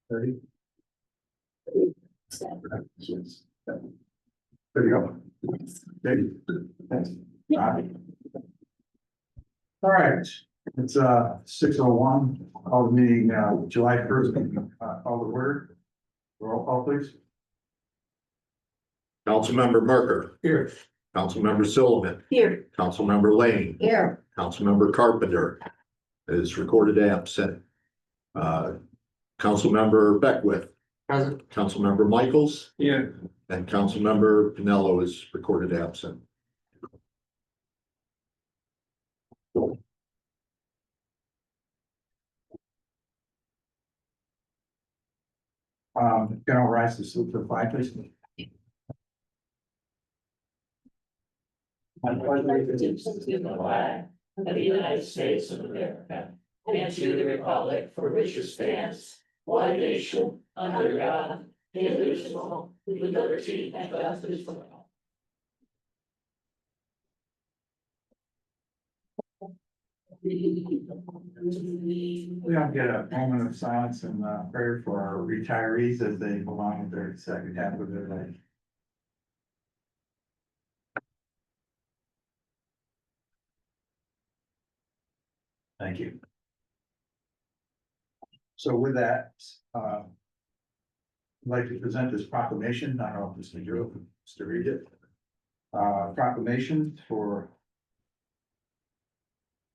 Ready? There you go. Okay. Thanks. All right, it's 6:01, call the meeting July 1st, call the word. Roll call please. Councilmember Merker, Here. Councilmember Sullivan, Here. Councilmember Lane, Here. Councilmember Carpenter is recorded absent. Councilmember Beckwith. Present. Councilmember Michaels. Yeah. And Councilmember Pinello is recorded absent. General Rice to salute the flag, please. I pledge allegiance to the flag of the United States of America and to the republic for which it stands, one nation, under God, indivisible, with liberty and justice for all. We don't get a moment of silence and prayer for our retirees as they move on with their second half of their life. Thank you. So with that, I'd like to present this proclamation. I don't know if Mr. Joe wants to read it. Proclamation for.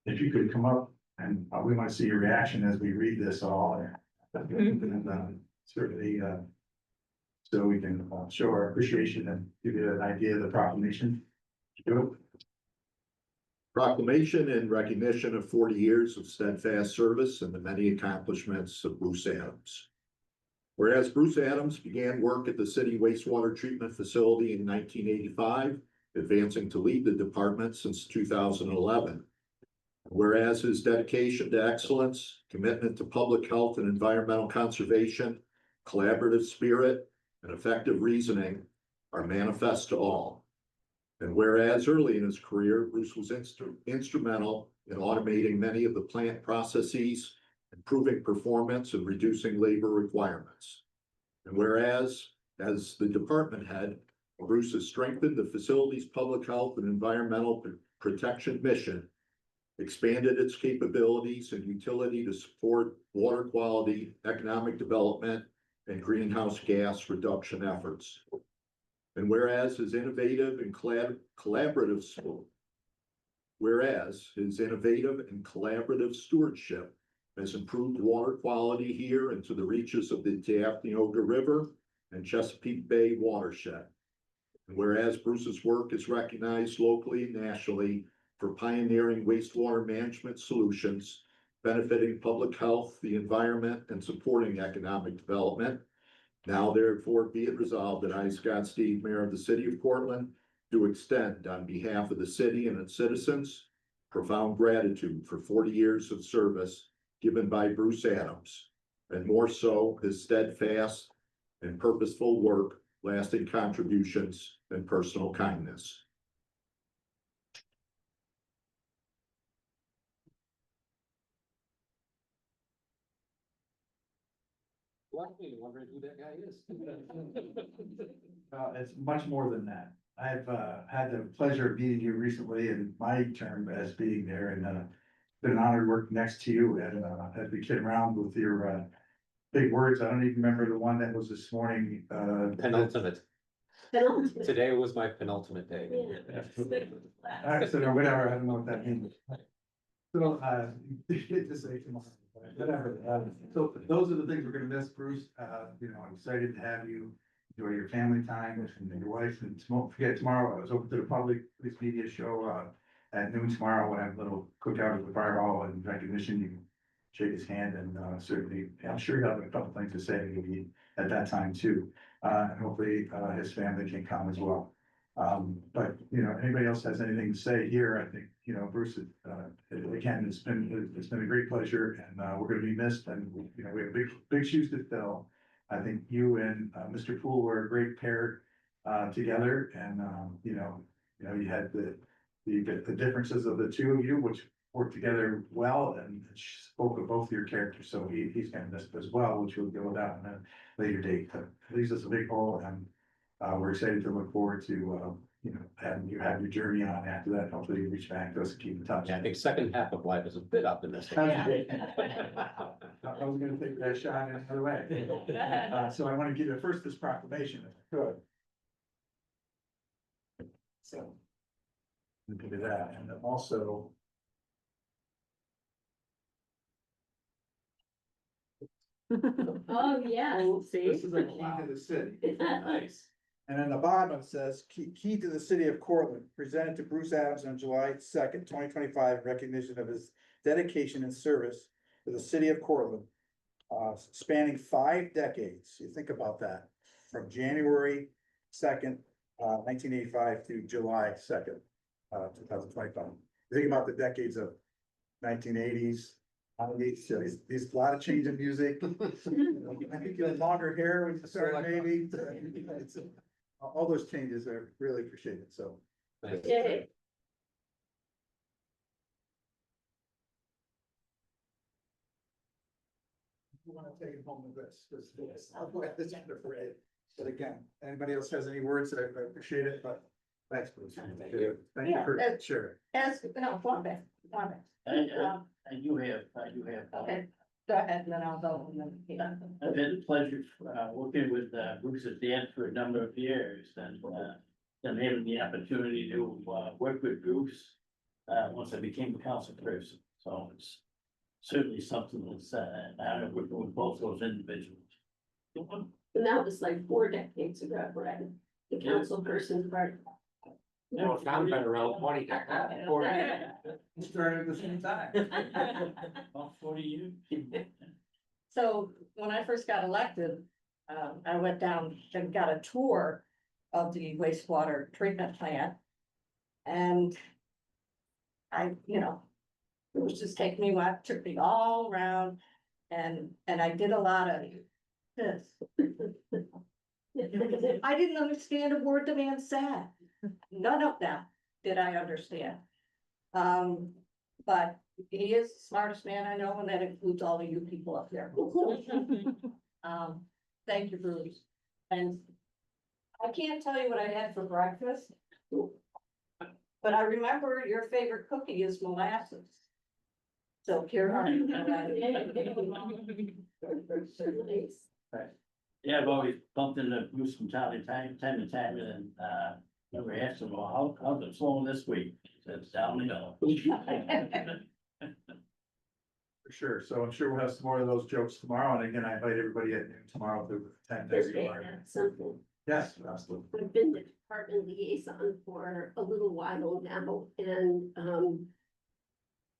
If you could come up and we want to see your reaction as we read this all. And certainly, so we can show our appreciation and give you an idea of the proclamation. Joe? Proclamation in recognition of 40 years of steadfast service and the many accomplishments of Bruce Adams. Whereas Bruce Adams began work at the city wastewater treatment facility in 1985, advancing to lead the department since 2011. Whereas his dedication to excellence, commitment to public health and environmental conservation, collaborative spirit, and effective reasoning are manifest to all. And whereas early in his career, Bruce was instrumental in automating many of the plant processes, improving performance, and reducing labor requirements. And whereas, as the department head, Bruce has strengthened the facility's public health and environmental protection mission, expanded its capabilities and utility to support water quality, economic development, and greenhouse gas reduction efforts. And whereas his innovative and collaborative stewardship has improved water quality here into the reaches of the Tapioga River and Chesapeake Bay watershed. And whereas Bruce's work is recognized locally and nationally for pioneering wastewater management solutions, benefiting public health, the environment, and supporting economic development. Now therefore be it resolved that I, Scott Steed, Mayor of the City of Portland, do extend on behalf of the city and its citizens profound gratitude for 40 years of service given by Bruce Adams, and more so his steadfast and purposeful work, lasting contributions, and personal kindness. Wondering who that guy is. It's much more than that. I've had the pleasure of meeting you recently in my term as being there, and been an honor to work next to you and as we kid around with your big words. I don't even remember the one that was this morning. Penultimate. Today was my penultimate day. Accident or whatever, I don't know what that means. So, to say tomorrow, whatever. So those are the things we're gonna miss, Bruce. I'm excited to have you enjoy your family time and your wife, and don't forget tomorrow, I was open to the public, this media show, at noon tomorrow, we'll have a little cookout at the fire hall and recognition. You can shake his hand and, certainly, I'm sure he'll have a couple things to say maybe at that time too. And hopefully, his family can come as well. But, anybody else has anything to say here, I think, Bruce, again, it's been a great pleasure, and we're gonna be missed, and, we have big shoes to fill. I think you and Mr. Poole were a great pair together, and you had the differences of the two of you, which worked together well and spoke of both your characters, so he's gonna miss it as well, which will go down in a later date. But leaves us a big hole, and we're excited to look forward to, you know, having you have your journey on after that. Hopefully you reach back to us and keep in touch. Yeah, I think second half of life is a bit optimistic. I was gonna take that shot in another way. So I want to give you first this proclamation, if I could. So. We can do that, and then also. Oh, yeah. This is a key to the city. Nice. And then the bottom it says, key to the city of Cortland, presented to Bruce Adams on July 2nd, 2025, in recognition of his dedication and service to the city of Cortland. Spanning 5 decades, you think about that, from January 2nd, 1985 to July 2nd, 2025. You think about the decades of 1980s. These a lot of change in music. I think you had longer hair when you started, maybe. All those changes are really appreciated, so. Nice. Yay. You wanna take it home with this, I'll go at this end of it. But again, anybody else has any words, I appreciate it, but thanks, Bruce. Thank you. Thank you for Yeah, sharing. As, no, one minute, 1 minute. I do have. Okay, go ahead, and then I'll go. And then, yeah. I've had the pleasure of working with Bruce at Dan for a number of years and then having the opportunity to work with Bruce once I became a council person. So it's certainly something that's I work with both those individuals. And that was like 4 decades ago, right? The council person part. No, I've been around 20. Started at the same time. About 40 years. So when I first got elected, I went down and got a tour of the wastewater treatment plant. And I, it was just taking me, took me all around and I did a lot of this. I didn't understand a word the man said. None of that did I understand. But he is the smartest man I know, and that includes all of you people up there. Thank you, Bruce. And I can't tell you what I had for breakfast. But I remember your favorite cookie is molasses. So here are. Yeah, I've always bumped into Bruce from time to time, and never asked him, well, how's it flowing this week? He said, it's down the hill. For sure, so I'm sure we'll have some more of those jokes tomorrow, and again, I invite everybody at noon tomorrow to attend. Something. Yes, absolutely. I've been the department liaison for a little while now,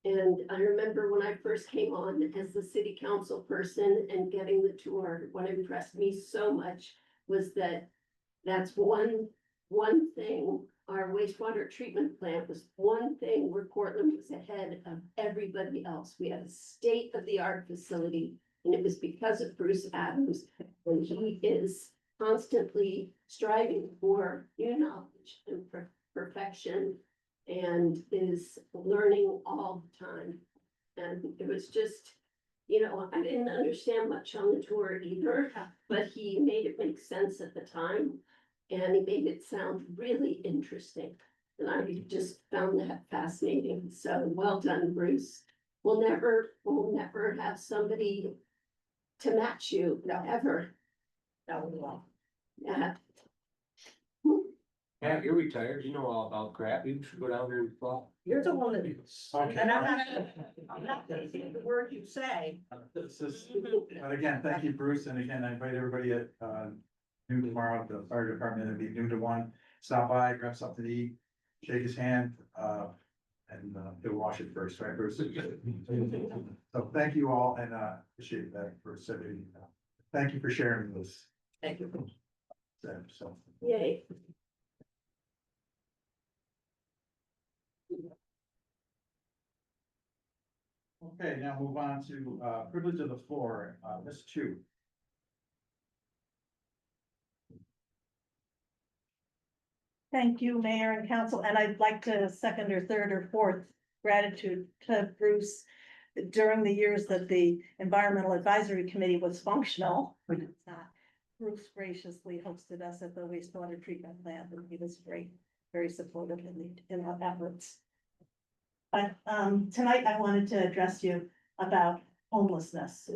and I remember when I first came on as the city council person and getting the tour, what impressed me so much was that that's one thing, our wastewater treatment plant was one thing where Portland was ahead of everybody else. We had a state-of-the-art facility, and it was because of Bruce Adams, and he is constantly striving for new knowledge and perfection, and is learning all the time. And it was just, I didn't understand much on the tour either, but he made it make sense at the time. And he made it sound really interesting. And I just found that fascinating. So well done, Bruce. We'll never have somebody to match you, ever. That was all. Yeah. Yeah, you're retired. You know all about crap. You should go down there and fall. You're the one that. Okay. And I'm not gonna say the word you say. This is, but again, thank you, Bruce, and again, I invite everybody at, noon tomorrow at the fire department, it'll be noon to 1. Stop by, grab something to eat, shake his hand, and he'll wash it first, right, Bruce? So thank you all, and appreciate that for sitting. Thank you for sharing this. Thank you. So. Yay. Okay, now move on to privilege of the floor, Ms. Chu. Thank you, Mayor and Council, and I'd like to second or third or fourth gratitude to Bruce during the years that the Environmental Advisory Committee was functional, when it's not. Bruce graciously hosted us at the wastewater treatment plant, and he was great, very supportive in our efforts. But tonight I wanted to address you about homelessness.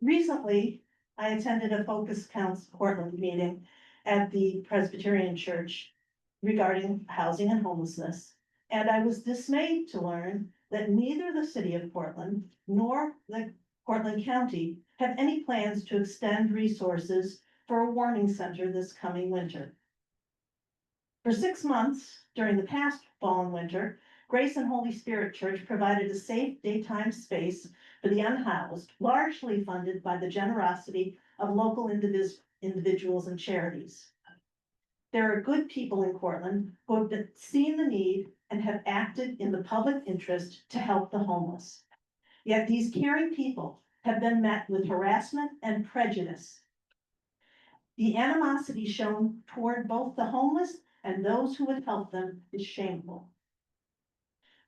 Recently, I attended a Focus Counts Portland meeting at the Presbyterian Church regarding housing and homelessness. And I was dismayed to learn that neither the city of Portland nor the Portland County have any plans to extend resources for a warming center this coming winter. For 6 months during the past fall and winter, Grace and Holy Spirit Church provided a safe daytime space for the unhoused, largely funded by the generosity of local individuals and charities. There are good people in Portland who have seen the need and have acted in the public interest to help the homeless. Yet these caring people have been met with harassment and prejudice. The animosity shown toward both the homeless and those who would help them is shameful.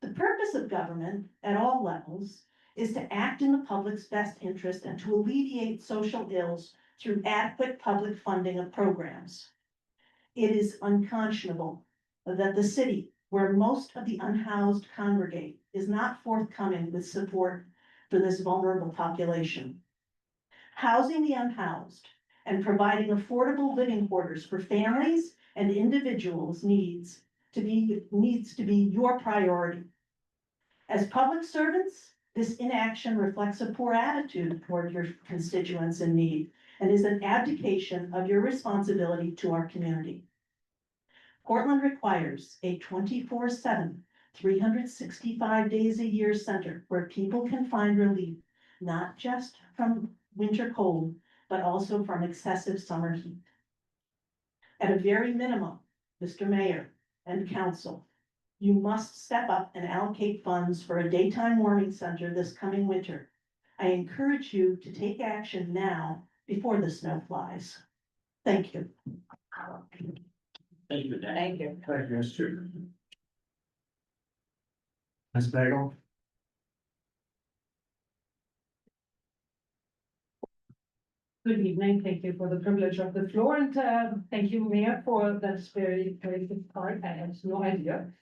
The purpose of government at all levels is to act in the public's best interest and to alleviate social ills through adequate public funding of programs. It is unconscionable that the city, where most of the unhoused congregate, is not forthcoming with support for this vulnerable population. Housing the unhoused and providing affordable living quarters for families and individuals needs to be your priority. As public servants, this inaction reflects a poor attitude toward your constituents in need and is an abdication of your responsibility to our community. Portland requires a 24/7, 365 days a year center where people can find relief, not just from winter cold, but also from excessive summer heat. At a very minimum, Mr. Mayor and Council, you must step up and allocate funds for a daytime warming center this coming winter. I encourage you to take action now before the snow flies. Thank you. Thank you, Dan. Thank you. Thank you, Mr. Ms. Bagel? Good evening. Thank you for the privilege of the floor, and thank you, Mayor, for that very, very good part. I had no idea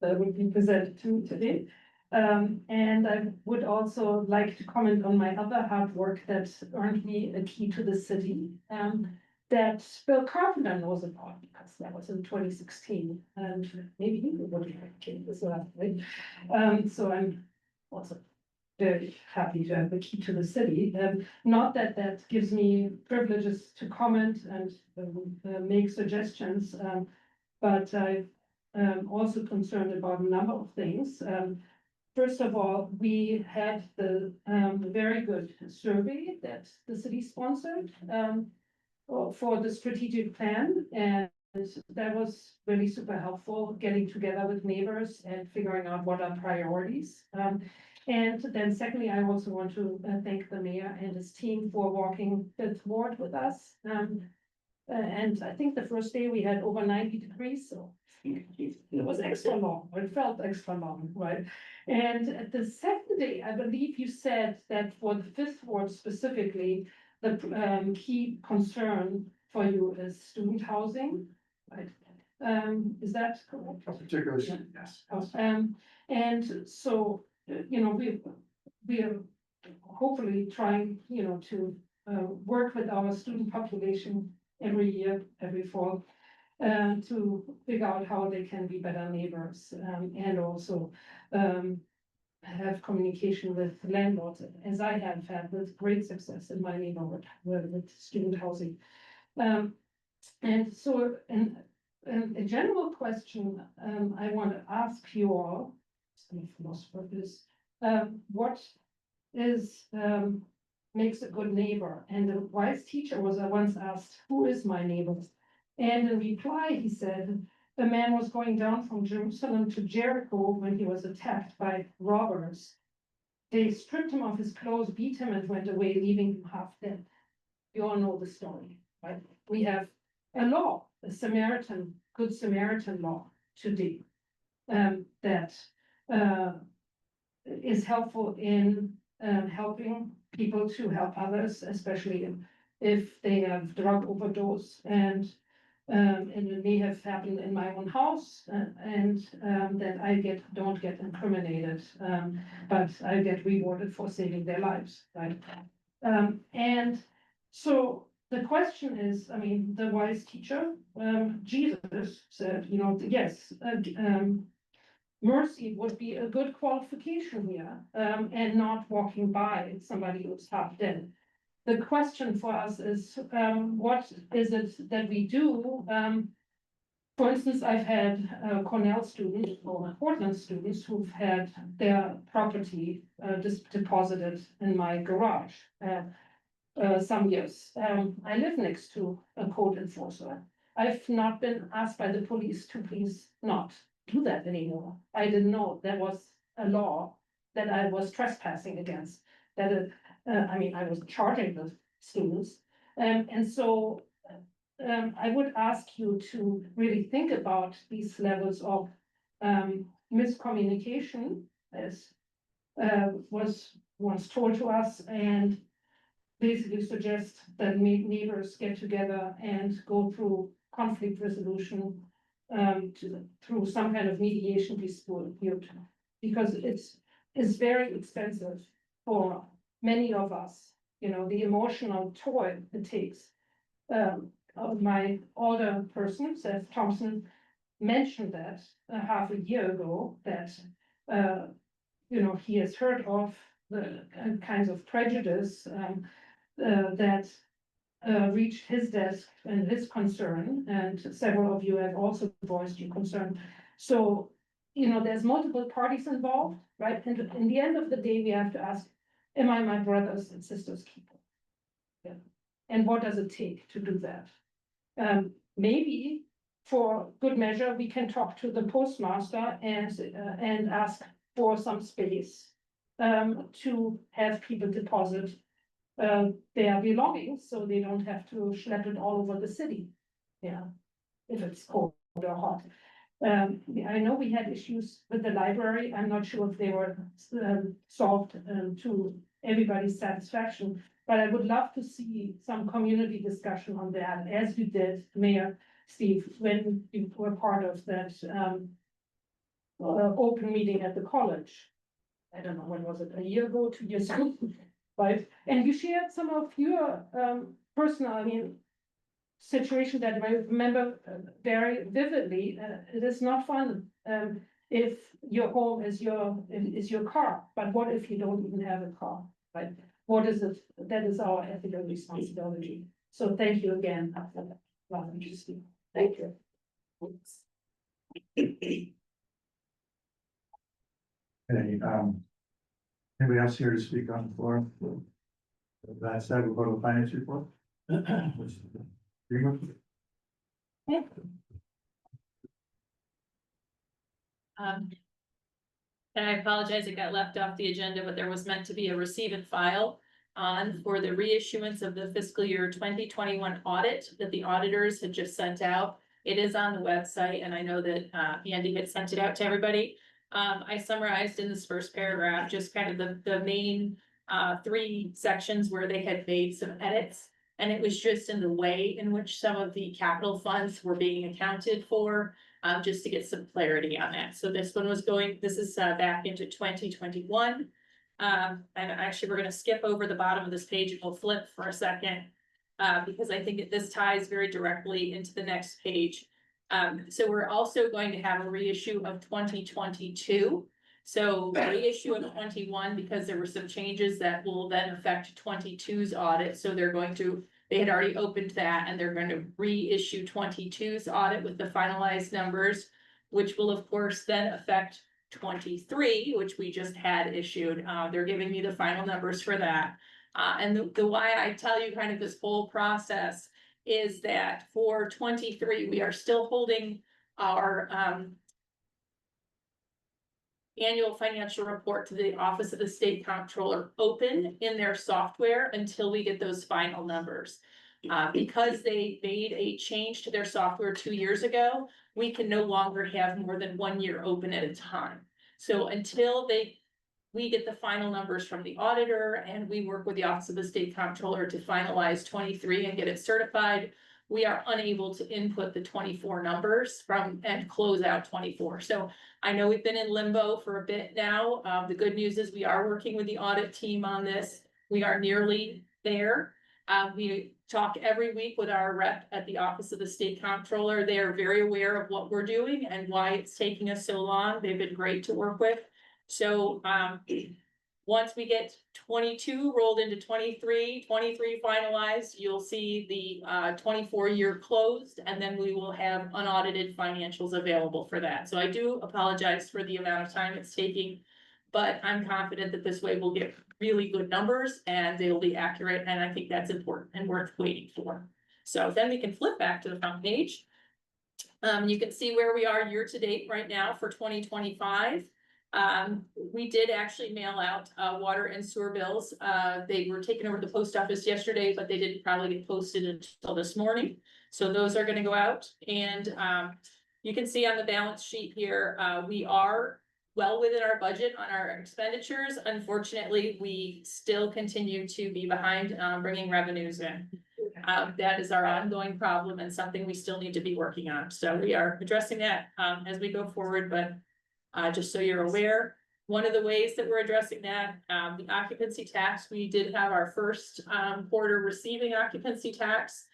that would be presented to today. And I would also like to comment on my other hard work that earned me a key to the city, that Bill Carpenter knows about, because that was in 2016, and maybe he would have came as well, right? So I'm also very happy to have the key to the city. Not that that gives me privileges to comment and make suggestions, but I'm also concerned about a number of things. First of all, we had the very good survey that the city sponsored for the strategic plan, and that was really super helpful, getting together with neighbors and figuring out what are priorities. And then secondly, I also want to thank the mayor and his team for walking Fifth Ward with us. And I think the first day we had over 90 degrees, so it was extra long, or it felt extra long, right? And the second day, I believe you said that for the Fifth Ward specifically, the key concern for you is student housing, right? Is that correct? Particularly, yes. And so, you know, we are hopefully trying, you know, to work with our student population every year, every fall, to figure out how they can be better neighbors, and also have communication with landlords, as I have had with great success in my neighborhood with student housing. And so, a general question I want to ask you all, what is makes a good neighbor? And a wise teacher was once asked, "Who is my neighbor?" And in reply, he said, "A man was going down from Jerusalem to Jericho when he was attacked by robbers. They stripped him of his clothes, beat him, and went away, leaving him half dead." You all know the story, right? We have a law, a Good Samaritan law today, that is helpful in helping people to help others, especially if they have drug overdose and it may have happened in my own house and that I don't get incriminated, but I get rewarded for saving their lives, right? And so the question is, I mean, the wise teacher, Jesus said, you know, yes, mercy would be a good qualification here, and not walking by somebody who's half dead. The question for us is, what is it that we do? For instance, I've had Cornell students or Portland students who've had their property deposited in my garage some years. I live next to a code enforcer. I've not been asked by the police to please not do that anymore. I didn't know there was a law that I was trespassing against, that I mean, I was charging the students. And so I would ask you to really think about these levels of miscommunication, as was once told to us, and basically suggest that neighbors get together and go through conflict resolution through some kind of mediation dispute, because it's very expensive for many of us, you know, the emotional toll it takes. My older person, Seth Thompson, mentioned that half a year ago, that you know, he has heard of the kinds of prejudice that reached his desk and his concern, and several of you have also voiced your concern. So, you know, there's multiple parties involved, right? And in the end of the day, we have to ask, am I my brothers and sisters' keeper? Yeah. And what does it take to do that? Maybe for good measure, we can talk to the postmaster and ask for some space to have people deposit their belongings, so they don't have to schlep it all over the city. Yeah, if it's cold or hot. I know we had issues with the library. I'm not sure if they were solved to everybody's satisfaction, but I would love to see some community discussion on that, as you did, Mayor Steve, when you were part of that open meeting at the college. I don't know, when was it, a year ago, 2 years ago? Right, and you shared some of your personal, I mean, situation that I remember very vividly. It is not fun if your home is your car, but what if you don't even have a car, right? What is it? That is our ethical responsibility. So thank you again for that. Well, interesting. Thank you. Hey, anybody else here to speak on the floor? That said, we'll go to the finance report. And I apologize, it got left off the agenda, but there was meant to be a receive and file on for the reissuance of the fiscal year 2021 audit that the auditors had just sent out. It is on the website, and I know that Andy had sent it out to everybody. I summarized in this first paragraph just kind of the main 3 sections where they had made some edits. And it was just in the way in which some of the capital funds were being accounted for, just to get some clarity on that. So this one was this is back into 2021. And actually, we're gonna skip over the bottom of this page and we'll flip for a second, because I think this ties very directly into the next page. So we're also going to have a reissue of 2022. So reissue of 21, because there were some changes that will then affect 22's audit. So they had already opened that, and they're going to reissue 22's audit with the finalized numbers, which will of course then affect 23, which we just had issued. They're giving me the final numbers for that. And the why I tell you kind of this whole process is that for 23, we are still holding our annual financial report to the Office of the State Comptroller open in their software until we get those final numbers. Because they made a change to their software 2 years ago, we can no longer have more than 1 year open at a time. So until we get the final numbers from the auditor and we work with the Office of the State Comptroller to finalize 23 and get it certified, we are unable to input the 24 numbers and close out 24. So I know we've been in limbo for a bit now. The good news is we are working with the audit team on this. We are nearly there. We talk every week with our rep at the Office of the State Comptroller. They are very aware of what we're doing and why it's taking us so long. They've been great to work with. So, once we get 22 rolled into 23 finalized, you'll see the 24 year closed, and then we will have unaudited financials available for that. So I do apologize for the amount of time it's taking, but I'm confident that this way we'll get really good numbers and they'll be accurate, and I think that's important and worth waiting for. So then we can flip back to the front page. You can see where we are year to date right now for 2025. We did actually mail out, water and sewer bills. They were taken over to the post office yesterday, but they didn't probably get posted until this morning. So those are gonna go out, and, you can see on the balance sheet here, we are well within our budget on our expenditures. Unfortunately, we still continue to be behind, bringing revenues in. That is our ongoing problem and something we still need to be working on. So we are addressing that, as we go forward, but just so you're aware, one of the ways that we're addressing that, the occupancy tax, we did have our first quarter receiving occupancy tax.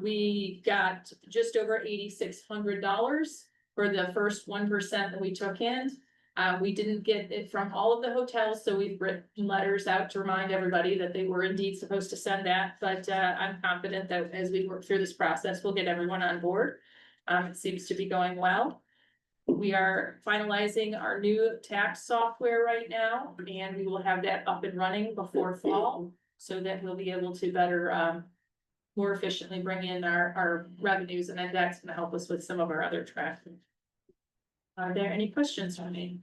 We got just over $8,600 for the first 1% that we took in. We didn't get it from all of the hotels, so we've written letters out to remind everybody that they were indeed supposed to send that. But I'm confident that as we work through this process, we'll get everyone on board. It seems to be going well. We are finalizing our new tax software right now, and we will have that up and running before fall, so that we'll be able to better, more efficiently bring in our revenues, and then that's gonna help us with some of our other traffic. Are there any questions for me?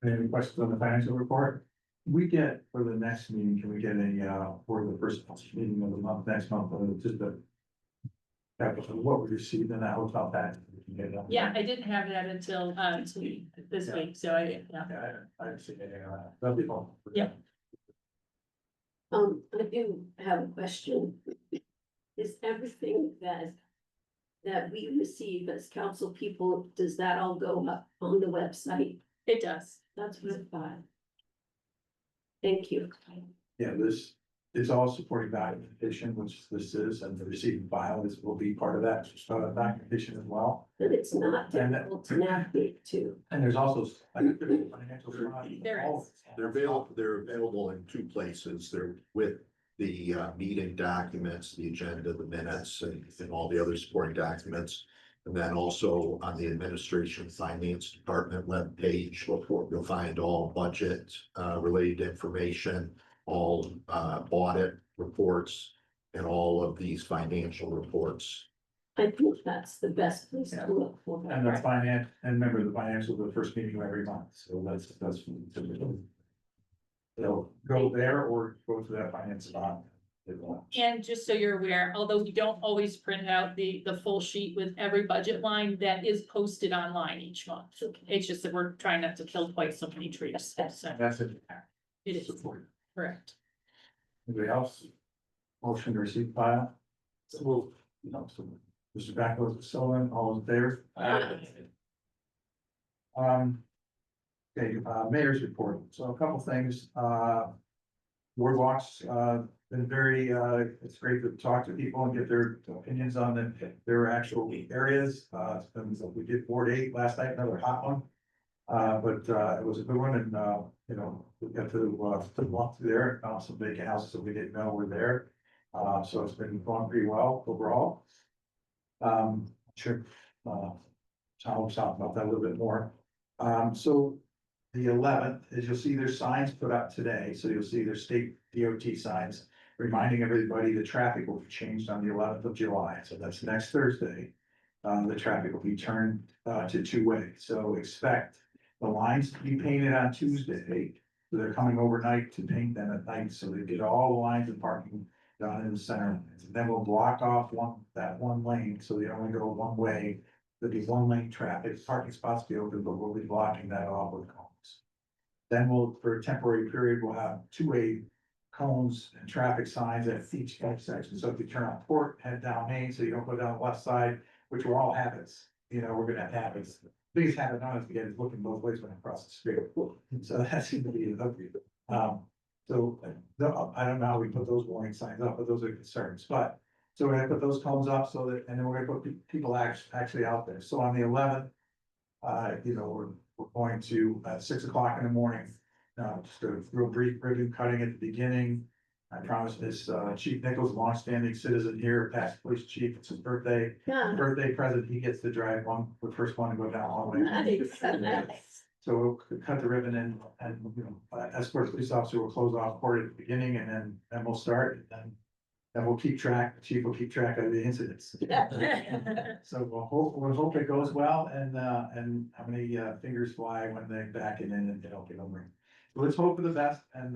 Any questions on the financial report? We get for the next meeting, can we get for the first meeting of the month, next month, just a what we received in that hotel tax? Yeah, I didn't have that until this week, so I. I didn't see anything on that. That'll be fun. Yeah. I do have a question. Is everything that we receive as council people, does that all go up on the website? It does. That's what I thought. Thank you. Yeah, it's all supporting documentation, which this is, and the receiving file will be part of that, documentation as well. But it's not And difficult to navigate to. And there's also financial. There is. They're available in two places. They're with the meeting documents, the agenda, the minutes, and all the other supporting documents. And then also on the Administration Finance Department webpage, you'll find all budget related information, all audit reports, and all of these financial reports. I think that's the best place to look for. And the finance, and remember the financial, the first meeting of every month, so that's typical. They'll go there or go to that finance spot. And just so you're aware, although we don't always print out the full sheet with every budget line, that is posted online each month. It's just that we're trying not to kill quite so many trees. So That's it. it is Support. correct. Anybody else? Motion to receive file? So Mr. Backhoe, Sullivan, all in favor? Okay, mayor's report. So a couple things, Boardwalks, been very, it's great to talk to people and get their opinions on their actual areas. We did Ward 8 last night, another hot one. But it was a good one, and we got to walk through there, and some vacant houses that we didn't know were there. So it's been going pretty well overall. Sure, Tom will talk about that a little bit more. So the 11th, as you'll see, there's signs put up today, so you'll see there's state DOT signs reminding everybody the traffic will be changed on the 11th of July, so that's next Thursday. The traffic will be turned to two-way, so expect the lines to be painted on Tuesday. So they're coming overnight to paint them at night, so they get all the lines and parking done in the center. And then we'll block off that one lane, so they only go one way There'll be one lane traffic, parking spots be open, but we'll be blocking that off with cones. Then we'll, for a temporary period, we'll have two-way cones and traffic signs at each intersection. So if you turn on Port, head down Main, so you don't go down the left side, which were all habits, you know, we're gonna have habits. Biggest habit I have to get is looking both ways when I cross the street. So that seems to be an ugly. So I don't know how we put those warning signs up, but those are concerns, but. So we're gonna put those cones up so that, and then we're gonna put people actually out there. So on the 11th, you know, we're going to, 6 o'clock in the morning. Just a real brief ribbon cutting at the beginning. I promise this, Chief Nichols, longstanding citizen here, past police chief, it's his birthday. Yeah, Birthday present, he gets to drive the first one to go down all the way. nice, nice. So we'll cut the ribbon and, you know, escort police officer will close off court at the beginning and then we'll start and then we'll keep track, the chief will keep track of the incidents. So we'll hope it goes well and how many, fingers fly when they back it in and they don't get over. So let's hope for the best and,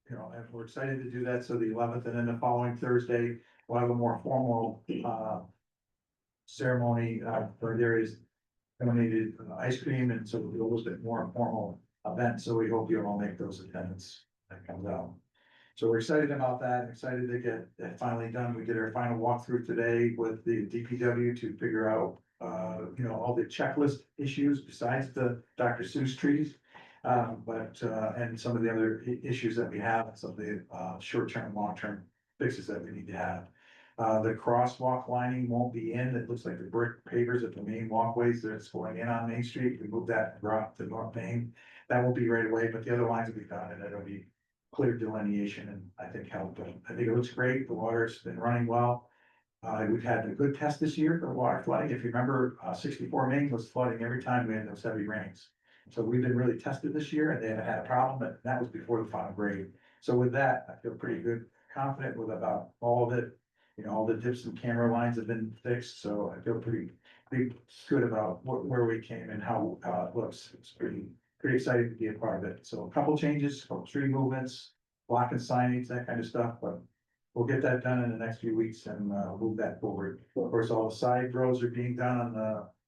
you know, and we're excited to do that. So the 11th and then the following Thursday, we'll have a more formal, ceremony, where there is donated ice cream and so it'll be a little bit more formal event. So we hope you all make those attendance that comes out. So we're excited about that, excited to get that finally done. We did our final walkthrough today with the DPW to figure out, you know, all the checklist issues besides the Dr. Seuss trees. And some of the other issues that we have, some of the, short-term, long-term fixes that we need to have. The crosswalk lining won't be in. It looks like the brick pavers at the main walkways that's going in on Main Street. We moved that and brought to North Main. That won't be right away, but the other lines will be done and it'll be clear delineation and I think help. I think it looks great. The water's been running well. We've had a good test this year for water flooding. If you remember, 64 Main was flooding every time we had those heavy rains. So we've been really tested this year and they haven't had a problem, but that was before the final grade. So with that, I feel pretty good, confident with about all of it. You know, all the dips and camera lines have been fixed, so I feel pretty good about where we came and how it looks. It's pretty exciting to be a part of it. So a couple changes, a couple tree movements, blocking signage, that kind of stuff, but we'll get that done in the next few weeks and move that forward. Of course, all the side roads are being done on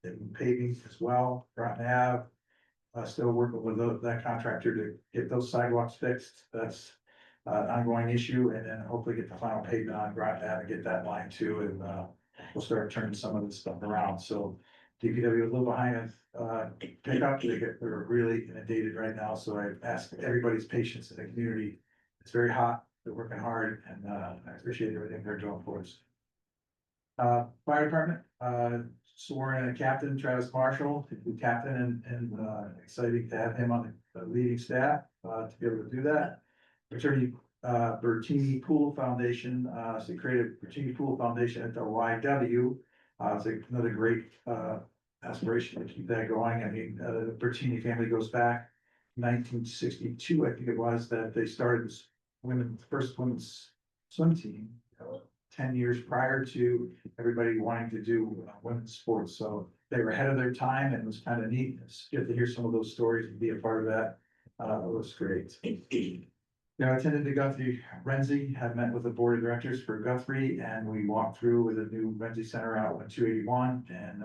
the paving as well. Groton Ave, still working with that contractor to get those sidewalks fixed. That's an ongoing issue, and then hopefully get the final pavement on Groton Ave and get that line too, and we'll start turning some of this stuff around. So DPW is a little behind pickup. They're really inundated right now, so I ask everybody's patience in the community. It's very hot. They're working hard, and I appreciate everything they're doing for us. Fire department, sworn in a captain, Travis Marshall, the captain, and exciting to have him on the leading staff to be able to do that. Attorney Bertini Pool Foundation, so created Bertini Pool Foundation at the YW. It's another great aspiration to keep that going. I mean, the Bertini family goes back 1962, I think it was, that they started this first women's swim team. 10 years prior to everybody wanting to do women's sports, so they were ahead of their time, and it was kind of neat. It's good to hear some of those stories and be a part of that. It was great. Now, I attended the Guthrie Renzi, had met with the board of directors for Guthrie, and we walked through with a new Renzi Center out on 281, and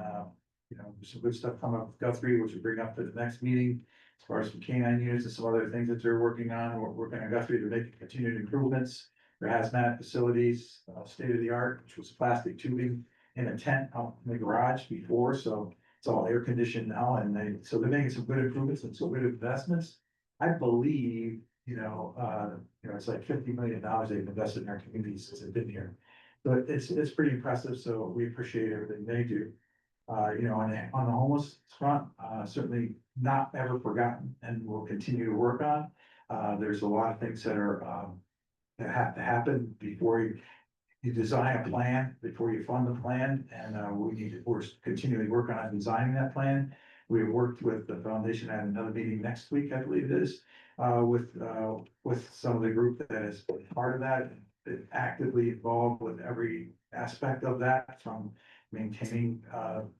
you know, there's some good stuff coming up with Guthrie, which we'll bring up to the next meeting. As far as some canine units and some other things that they're working on, we're working on Guthrie to make continued improvements. Their hazmat facilities, state of the art, which was plastic tubing in a tent out in the garage before, so it's all air conditioned now, and they're making some good improvements and some good investments. I believe, you know, it's like $50 million they've invested in our community since they've been here. So it's pretty impressive, so we appreciate everything they do. You know, on the homeless front, certainly not ever forgotten, and we'll continue to work on. There's a lot of things that are, that have to happen before you design a plan, before you fund the plan, and we're continually working on designing that plan. We worked with the foundation at another meeting next week, I believe it is, with some of the group that is part of that, and actively involved with every aspect of that, from maintaining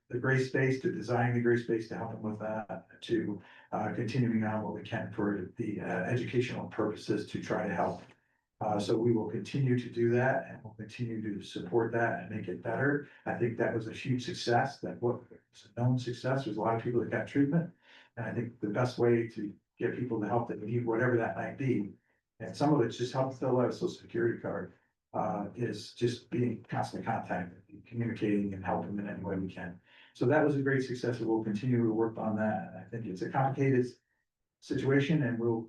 the gray space to designing the gray space to help them with that, to continuing on what we can for the educational purposes to try to help So we will continue to do that and we'll continue to support that and make it better. I think that was a huge success, that what was a known success, there's a lot of people that got treatment. And I think the best way to get people the help that need, whatever that might be, and some of it's just help fill out a social security card, is just being constant contact, communicating and helping in any way we can. So that was a great success and we'll continue to work on that. And I think it's a complicated situation and we'll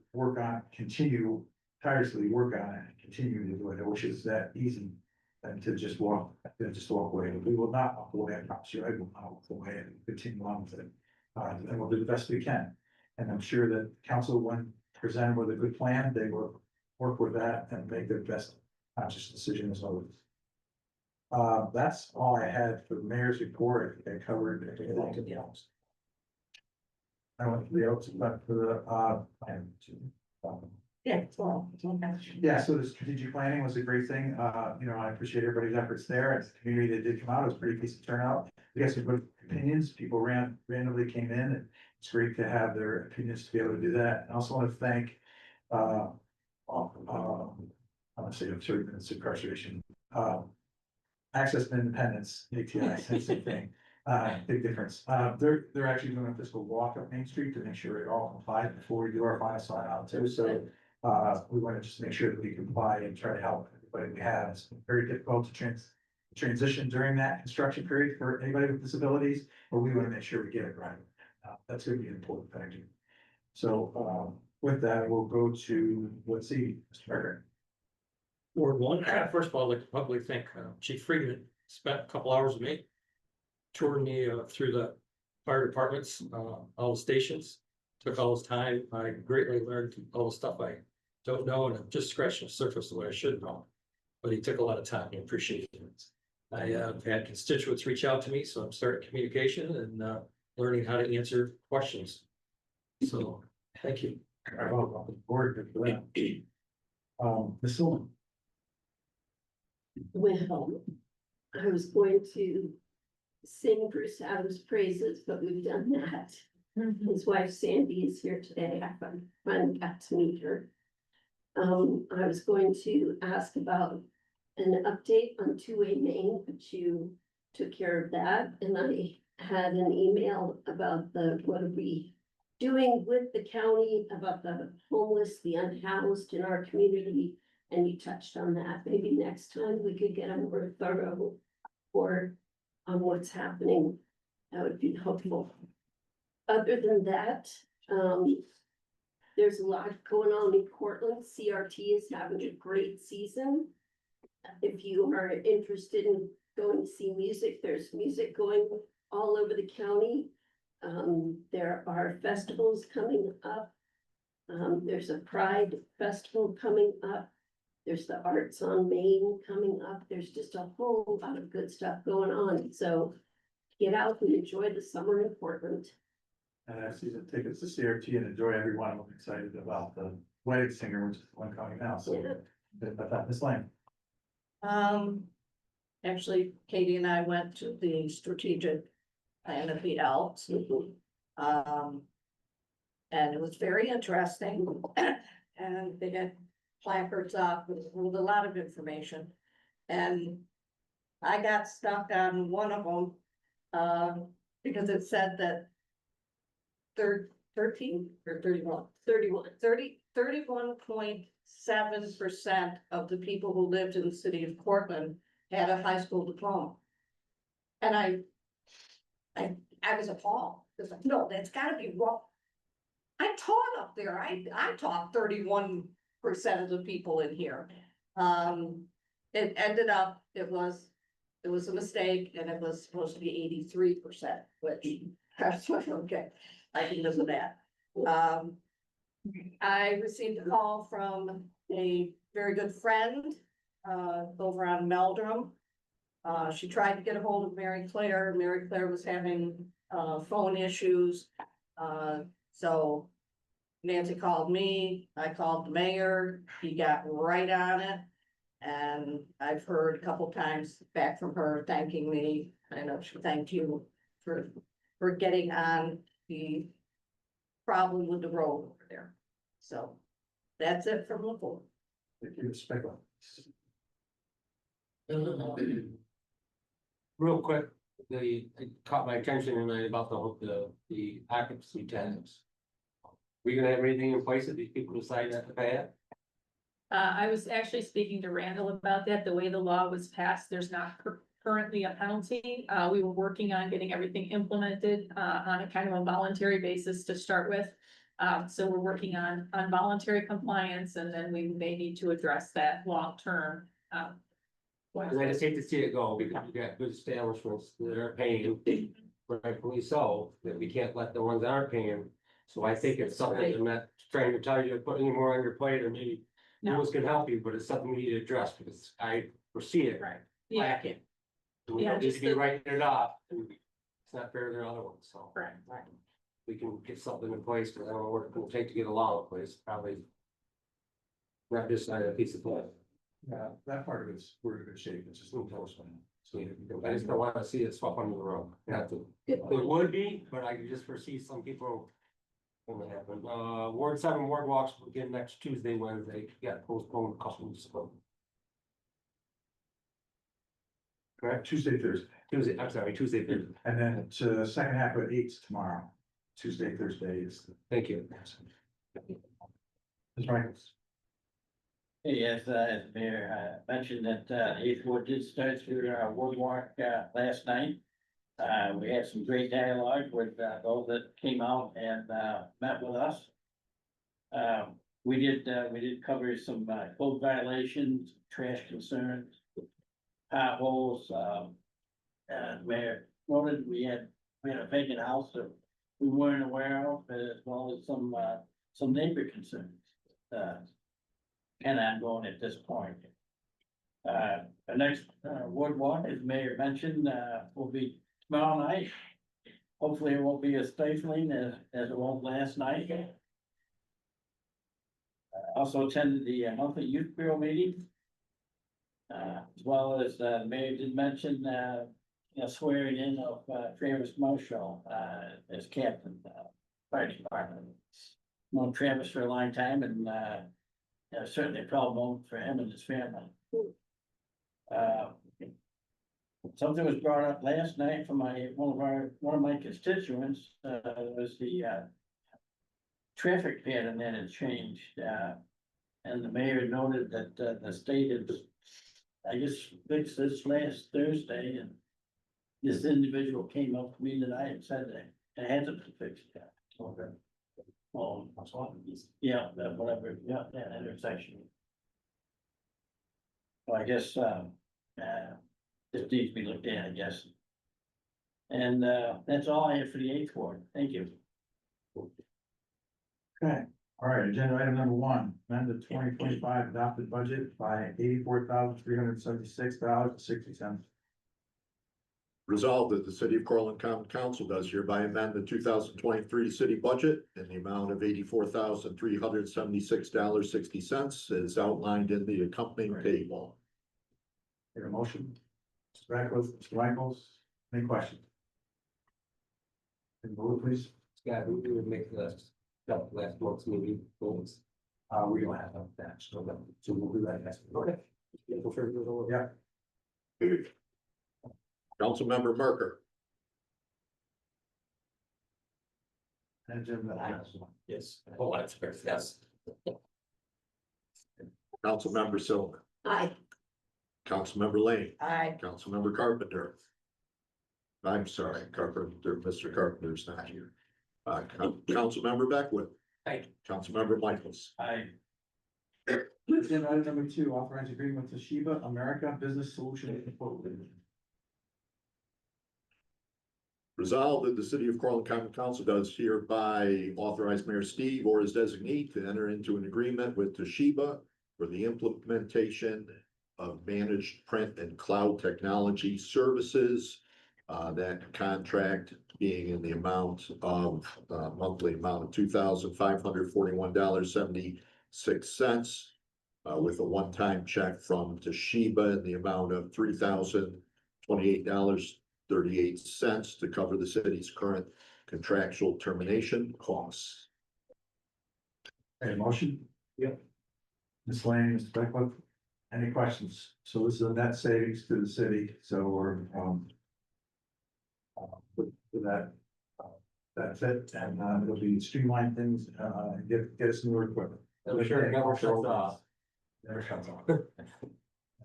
continue tirelessly work on it and continue to do it. I wish it's that easy than to just walk away. We will not walk away. I promise you, I will not walk away and continue on with it. And we'll do the best we can. And I'm sure that council, when presented with a good plan, they will work with that and make their best conscious decision as always. That's all I had for the mayor's report. I think I covered everything else. I went to the oaks, but for the, plan to, Yeah, well, okay. yeah, so the strategic planning was a great thing. You know, I appreciate everybody's efforts there. As the community that did come out, it was a pretty decent turnout. We got some good opinions. People randomly came in and it's great to have their opinions to be able to do that. I also want to thank, I want to say I'm sure it's incarceration, Access to Independence, ATI, same thing. Big difference. They're actually doing a physical walk up Main Street to make sure it all complies before we do our final sign out too. So we want to just make sure that we comply and try to help everybody we have. It's very difficult to transition during that construction period for anybody with disabilities, but we want to make sure we get it right. That's going to be an important factor. So with that, we'll go to, let's see, Mr. Becker. Ward one, first of all, I'd like to publicly thank Chief Friedman, spent a couple hours with me. Toured me through the fire departments, all the stations, took all his time. I greatly learned all the stuff I don't know, and I'm just scratching the surface of what I should know. But he took a lot of time, I appreciate it. I have had constituents reach out to me, so I'm starting communication and learning how to answer questions. So, thank you. Board, good for that. Ms. Silman. Well, I was going to sing Bruce Adams' praises, but we've done that. His wife Sandy is here today. I finally got to meet her. I was going to ask about an update on two-way Main, but you took care of that. And I had an email about what are we doing with the county about the homeless, the unhoused in our community. And you touched on that. Maybe next time we could get a more thorough report on what's happening. That would be helpful. Other than that, there's a lot going on in Portland. CRT is having a great season. If you are interested in going to see music, there's music going all over the county. There are festivals coming up. There's a Pride Festival coming up. There's the Arts on Main coming up. There's just a whole lot of good stuff going on. So get out and enjoy the summer in Portland. And I have season tickets to CRT and enjoy every one. I'm excited about the Wedding Singer, which is the one coming now. So about that, Ms. Lang. Actually, Katie and I went to the strategic plan of the Alps. And it was very interesting. And they had placards up with a lot of information. And I got stuck on one of them, because it said that 13 or 31.7% of the people who lived in the city of Portland had a high school diploma. And I was appalled. It's like, no, that's gotta be wrong. I taught up there. I taught 31% of the people in here. It ended up, it was a mistake, and it was supposed to be 83%, which that's okay. I can live with that. I received a call from a very good friend over on Meldrum. She tried to get a hold of Mary Claire. Mary Claire was having phone issues. So Nancy called me, I called the mayor, he got right on it. And I've heard a couple times back from her thanking me. I know she thanked you for getting on the problem with the road over there. So that's it from the board. Thank you, Speckle. Real quick, it caught my attention tonight about the occupancy tax. We gonna have anything in place that these people decide not to pay it? I was actually speaking to Randall about that. The way the law was passed, there's not currently a penalty. We were working on getting everything implemented, on a kind of a voluntary basis to start with. So we're working on voluntary compliance, and then we may need to address that long term. And I just hate to see it go, because we got good establishments that are paying, rightfully so, that we can't let the ones that aren't paying. So I think it's something, I'm not trying to tell you to put any more on your plate, or maybe No. rules can help you, but it's something we need to address, because I foresee it. Right. Yeah, lacking. And we Yeah, don't need just to be the- writing it off, and it's not fair to the other ones, so. right. We can get something in place, because I don't know what it's gonna take to get a law in place, probably. Not just on a piece of play. Yeah, that part of it's, we're in good shape, it's just enforcement. So I just don't wanna see it swap under the rug. Not to- Good It point. would be, but I could just foresee some people. Gonna happen. Ward 7 Ward walks begin next Tuesday, Wednesday, got postponed a couple weeks ago. Correct? Tuesday, Thursday, Tuesday, I'm sorry, Tuesday, Thursday. and then to the second half of 8's tomorrow. Tuesday, Thursday is. Thank you. Ms. Michaels. Hey, as Mayor mentioned that Eighth Ward did start their Ward Walk last night. We had some great dialogue with those that came out and met with us. We did cover some code violations, trash concerns, potholes. Mayor noted we had a vacant house that we weren't aware of, as well as some neighbor concerns. And ongoing at this point. The next Wood Walk, as Mayor mentioned, will be tomorrow night. Hopefully it won't be as stifling as it was last night. Also attended the monthly youth bureau meeting. As well as the mayor did mention swearing in of Travis Marshall as captain, fire department. Known Travis for a long time, and certainly a problem for him and his family. Something was brought up last night from one of my constituents, was the traffic pattern that had changed, and the mayor noted that the state had, I guess, fixed this last Thursday, and this individual came up to me tonight and said that it hasn't been fixed yet. Okay. Well, yeah, that whatever, yeah, that intersection. So I guess, this needs to be looked at, I guess. And, that's all I have for the Eighth Ward. Thank you. Okay, all right, agenda item number 1, amend the 2025 adopted budget by $84,376.60. Resolved that the city of Cortland Common Council does hereby amend the 2023 city budget in the amount of $84,376.60 as outlined in the accompanying table. Get a motion? Mr. Radcliffe, Mr. Michaels, any questions? Can you vote, please? Scott, we would make the last month's meeting goals. We don't have that, so we'll do that next. Okay. Yeah. Councilmember Merker, Agenda item. Yes. Oh, that's fair, yes. Councilmember Silver, Aye. Councilmember Lane, Aye. Councilmember Carpenter. I'm sorry, Carpenter, Mr. Carpenter's not here. Councilmember Beckwith. Aye. Councilmember Michaels. Agenda item number 2, authorize agreement with Toshiba America Business Solutions Incorporated. Resolved that the city of Cortland Common Council does hereby authorize Mayor Steve or his designee to enter into an agreement with Toshiba for the implementation of managed print and cloud technology services. That contract being in the amount of, monthly amount of $2,541.76. With a one-time check from Toshiba in the amount of $3,028.38 to cover the city's current contractual termination costs. Any motion? Yep. Ms. Lane, Mr. Beckwith, any questions? So this is a net savings to the city, so we're, with that, that's it, and, it'll be streamlined things, and get us newer equipment. I'm sure it never shuts off. Never shuts off.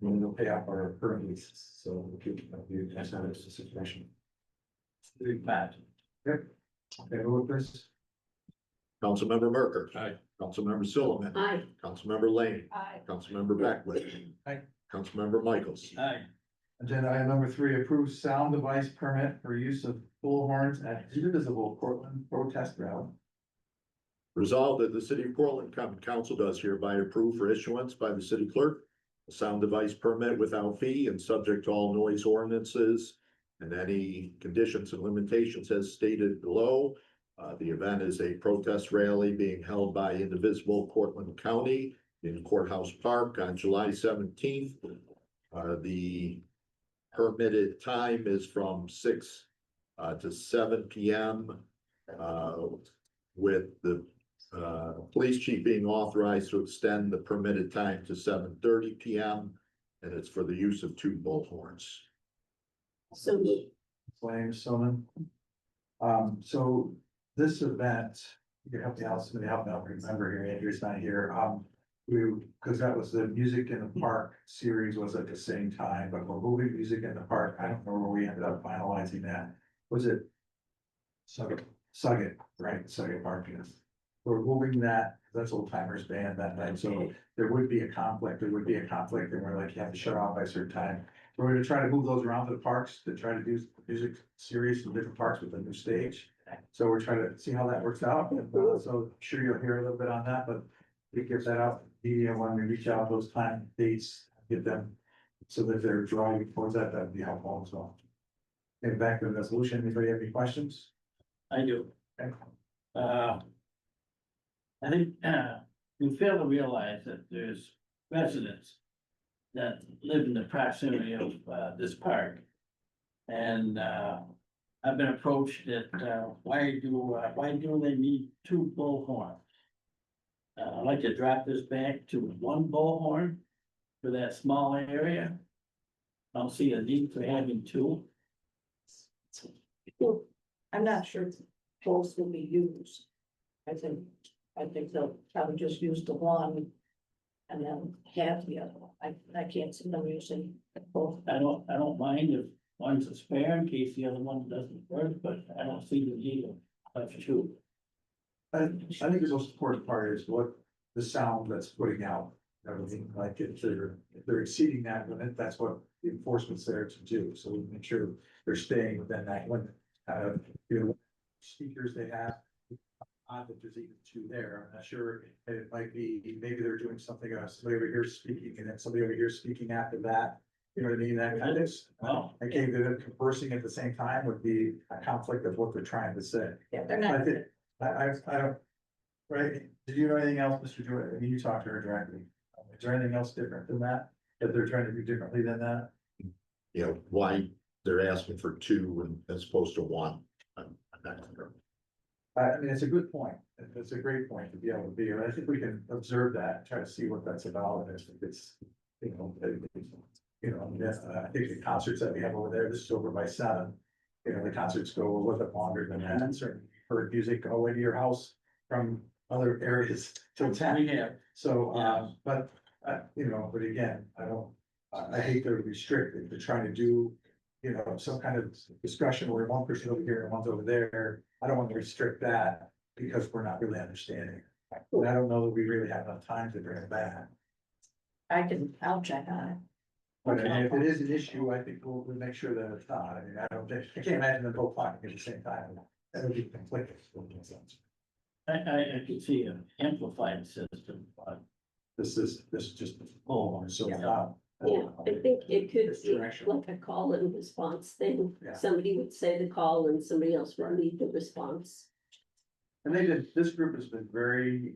And it'll pay off our current leases, so we'll keep, that's not a situation. Big Pat. Okay, roll please. Councilmember Merker. Aye. Councilmember Silliman. Aye. Councilmember Lane. Aye. Councilmember Beckwith. Aye. Councilmember Michaels. Aye. Agenda item number 3, approve sound device permit for use of bullhorns at indivisible Portland protest rally. Resolved that the city of Portland Common Council does hereby approve for issuance by the city clerk a sound device permit without fee and subject to all noise ordinances and any conditions and limitations as stated below. The event is a protest rally being held by Indivisible Portland County in Courthouse Park on July 17th. The permitted time is from 6 to 7 p.m. With the police chief being authorized to extend the permitted time to 7:30 p.m. And it's for the use of 2 bullhorns. So Flame Silman. So this event, you can help me out, somebody help me out, remember here, Andrew's not here, because that was the Music in the Park series was at the same time, but we're moving Music in the Park, I don't know where we ended up finalizing that. Was it? Suggit, right, Suggit Park, yes. We're moving that, that's Old Timers Band that night, so there would be a conflict, and we're like, you have to shut off by a certain time. So we're gonna try to move those around to the parks to try to do music series in different parks with a new stage. So we're trying to see how that works out, and so I'm sure you'll hear a little bit on that, but we get that out, media, when we reach out those time dates, get them. So that they're driving towards that, that'd be helpful as well. And back to the resolution, anybody have any questions? I do. Okay. I think, you fail to realize that there's residents that live in the proximity of, this park. And, I've been approached that, why do they need 2 bullhorns? I'd like to drop this back to 1 bullhorn for that small area. I don't see a need for having 2. I'm not sure both will be used. I think they'll probably just use the one and then have the other one. I can't see them using both. I don't mind if one's a spare in case the other one doesn't work, but I don't see the need of 2. I think the most important part is what the sound that's putting out, everything, like if they're exceeding that limit, that's what the enforcement's there to do, so we make sure they're staying within that limit. Speakers they have, odd that there's even 2 there, I'm not sure, it might be, maybe they're doing something else, somebody over here speaking, and then somebody over here speaking after that. You know what I mean, that kind of, Wow. I gave them conversing at the same time would be a conflict of what they're trying to say. Yeah, they're I not. think, I don't, right, did you know anything else, Mr. Joy, I mean, you talked to her directly, is there anything else different than that, that they're trying to do differently than that? You know, why they're asking for 2 and as opposed to 1. I'm not sure. I mean, it's a good point, it's a great point to be able to be, I think we can observe that, try to see what that's about, and if it's, you know, yes, I think the concerts that we have over there, this is over by 7. You know, the concerts go a little bit longer than that, and certainly heard music go into your house from other areas to town. We have, So, Yeah. but, you know, but again, I hate to restrict it, to try to do, you know, some kind of discussion where one person over here and one's over there. I don't want to restrict that because we're not really understanding. And I don't know that we really have enough time to bring it back. I'll check on it. But if it is an issue, I think we'll make sure that it's not. I mean, I can't imagine them both talking at the same time. That would be conflicting. I could see an amplified system, but This is just, oh, so. Yeah, I think it could It's be directional. like a call and response thing. Yeah. Somebody would say the call and somebody else would lead the response. And this group has been very,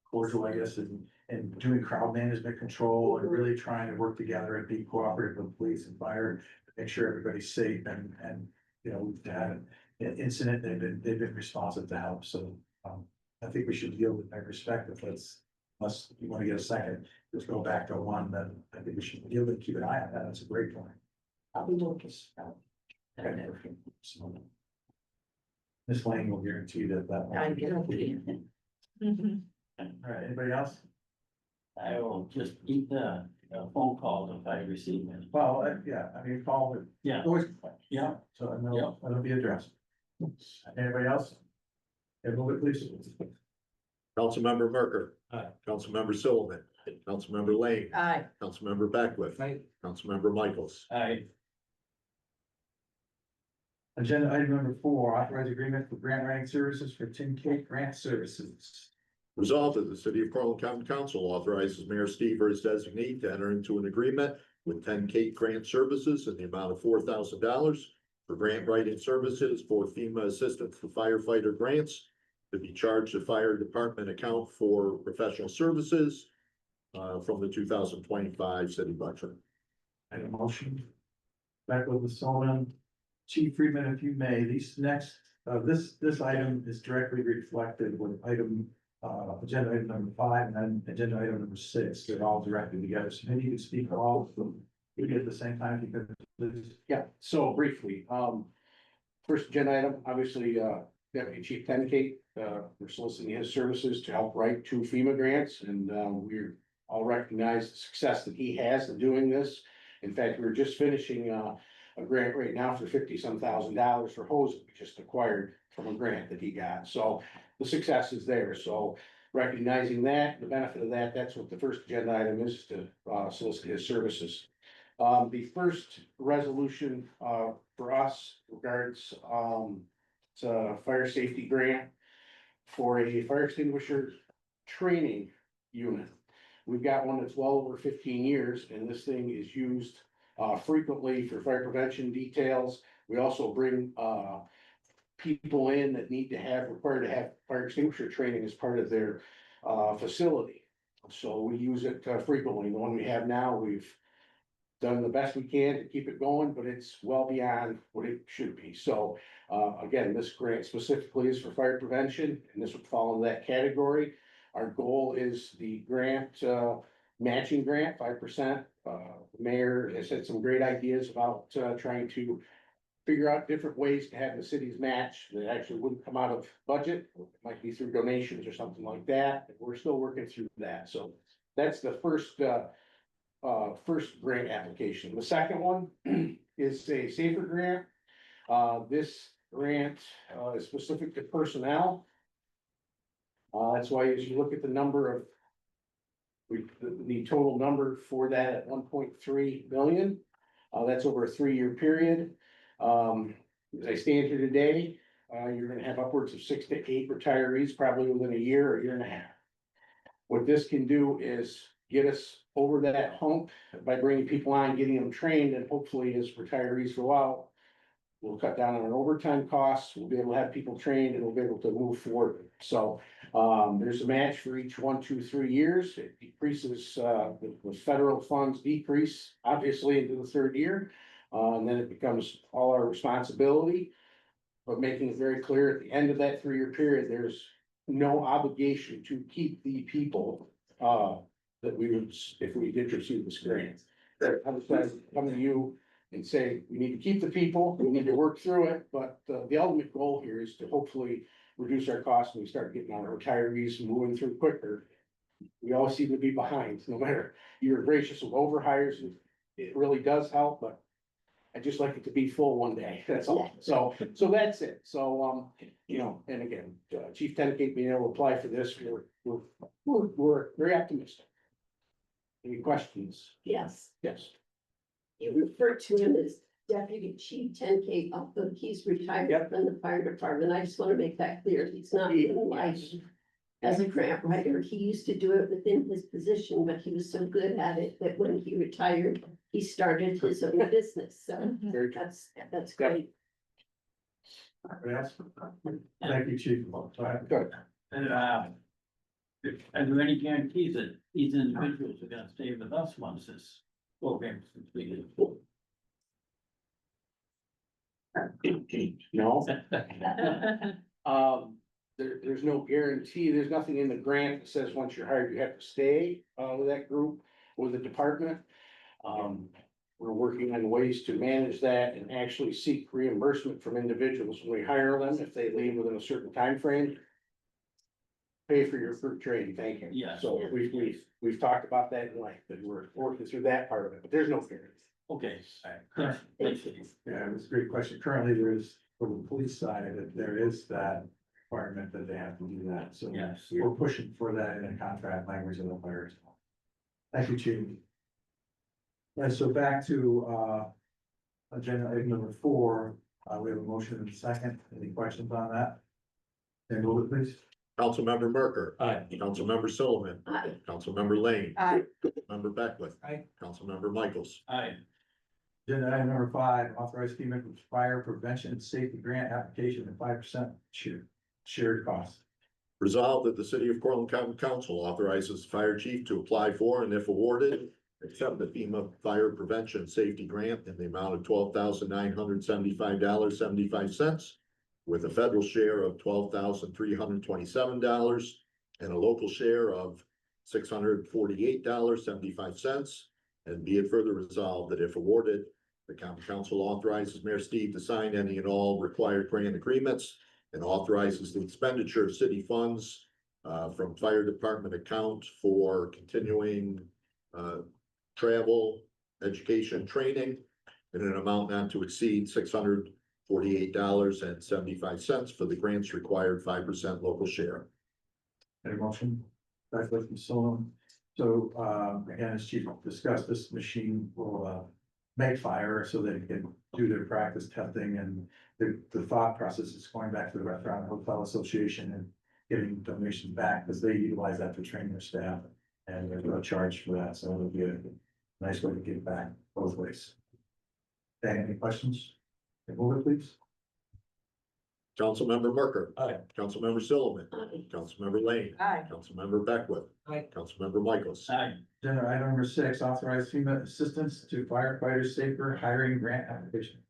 cordial, I guess, in doing crowd management control and really trying to work together and be cooperative with police and fire to make sure everybody's safe and, you know, we've had an incident, they've been responsive to help, so, I think we should yield in that respect, if let's unless you want to get a second, just go back to one, then I think we should keep an eye on that. That's a great point. I'll be doing this. Ms. Lane will guarantee that that. I guarantee. Mhm. All right, anybody else? I will just keep the phone calls if I receive them. Well, yeah, I mean, call it. Yeah. Always, yeah, so I know, that'll be addressed. Anybody else? Yeah, move it, please. Councilmember Merker. Aye. Councilmember Sullivan. Councilmember Lane. Aye. Councilmember Beckwith. Aye. Councilmember Michaels. Agenda item number 4, authorize agreement for grant writing services for Tim Cake Grant Services. Resolved that the city of Portland County Council authorizes Mayor Steve or his designee to enter into an agreement with 10 Cape Grant Services in the amount of $4,000 for grant writing services for FEMA assistance for firefighter grants to be charged to fire department account for professional services from the 2025 city budget. I have a motion. Back over to Sullivan. Chief Friedman, if you may, these next, this item is directly reflected with item, agenda item number 5 and then agenda item number 6. They're all directed together. So maybe you can speak all of them. We did at the same time because this. Yeah, so briefly, first agenda item, obviously, Deputy Chief Tenkate, we're soliciting his services to help write 2 FEMA grants, and, we're all recognize the success that he has in doing this. In fact, we're just finishing, a grant right now for $50-some thousand for hose that we just acquired from a grant that he got, so the success is there, so recognizing that, the benefit of that, that's what the first agenda item is, to, solicit his services. The first resolution, for us regards, it's a fire safety grant for a fire extinguisher training unit. We've got one that's well over 15 years, and this thing is used frequently for fire prevention details. We also bring people in that required to have fire extinguisher training as part of their facility. So we use it frequently. The one we have now, we've done the best we can to keep it going, but it's well beyond what it should be. So again, this grant specifically is for fire prevention, and this would fall into that category. Our goal is the grant matching grant, 5%. The mayor has had some great ideas about trying to figure out different ways to have the cities match that actually wouldn't come out of budget. It might be through donations or something like that. We're still working through that. So that's the first grant application. The second one is a safer grant. This grant is specific to personnel. That's why as you look at the number of the total number for that at 1.3 million, that's over a 3-year period. As I stand here today, you're gonna have upwards of 6 to 8 retirees, probably within a year or 1.5 years. What this can do is get us over that hump by bringing people on, getting them trained, and hopefully as retirees go out, we'll cut down on our overtime costs, we'll be able to have people trained, and we'll be able to move forward. So there's a match for each 1, 2, 3 years. It decreases, the federal funds decrease obviously into the 3rd year. And then it becomes all our responsibility, but making it very clear at the end of that 3-year period, there's no obligation to keep the people that we would, if we did receive this grant. I was trying to come to you and say, we need to keep the people, we need to work through it, but the ultimate goal here is to hopefully reduce our costs and we start getting our retirees moving through quicker. We always seem to be behind, no matter, you're gracious with overhires, and it really does help, but I just like it to be full one day, that's all. So that's it. So, you know, and again, Chief Tenkate being able to apply for this, we're very optimistic. Any questions? Yes, Yes. you refer to him as Deputy Chief 10K, although he's retired Yep. from the fire department. I just want to make that clear. He's not in life as a grant writer. He used to do it within his position, but he was so good at it that when he retired, he started his own business. So Very good. that's great. Anybody else? Thank you, Chief. Good. And, are there any guarantees that these individuals are gonna stay with us once this program is completed? No, there's no guarantee, there's nothing in the grant that says once you're hired, you have to stay, with that group, with the department. We're working on ways to manage that and actually seek reimbursement from individuals when we hire them, if they leave within a certain time frame. Pay for your fruit training, thank you. Yeah. So we've talked about that in length, and we're working through that part of it, but there's no guarantee. Okay, all right. Thanks, Steve. Yeah, it was a great question. Currently, there is, for the police side, that there is that requirement that they have to do that, so. Yes. We're pushing for that in a contract language of the fire. Thank you, Chief. And so back to, agenda item number 4, we have a motion and a second. Any questions on that? Okay, move it, please. Councilmember Merker. Aye. Councilmember Sullivan. Aye. Councilmember Lane. Aye. Member Beckwith. Aye. Councilmember Michaels. Aye. Agenda item number 5, authorized payment of fire prevention and safety grant application at 5% shared cost. Resolved that the city of Portland County Council authorizes the fire chief to apply for, and if awarded, accept the FEMA Fire Prevention and Safety Grant in the amount of $12,975.75, with a federal share of $12,327 and a local share of $648.75. And be it further resolved that if awarded, the county council authorizes Mayor Steve to sign any and all required grant agreements and authorizes the expenditure of city funds from fire department account for continuing travel, education, training in an amount not to exceed $648.75 for the grants required 5% local share. Any motion? Beckwith and Sullivan. So, again, as Chief discussed, this machine will, make fire so they can do their practice testing, and the thought process is going back to the Restaurant and Hotel Association and getting donations back, because they utilize that to train their staff, and there's no charge for that, so it'll be a nice way to give back both ways. Okay, any questions? Okay, move it, please. Councilmember Merker. Aye. Councilmember Sullivan. Aye. Councilmember Lane. Aye. Councilmember Beckwith. Aye. Councilmember Michaels. Aye. Agenda item number 6, authorized FEMA assistance to firefighters safer hiring grant application.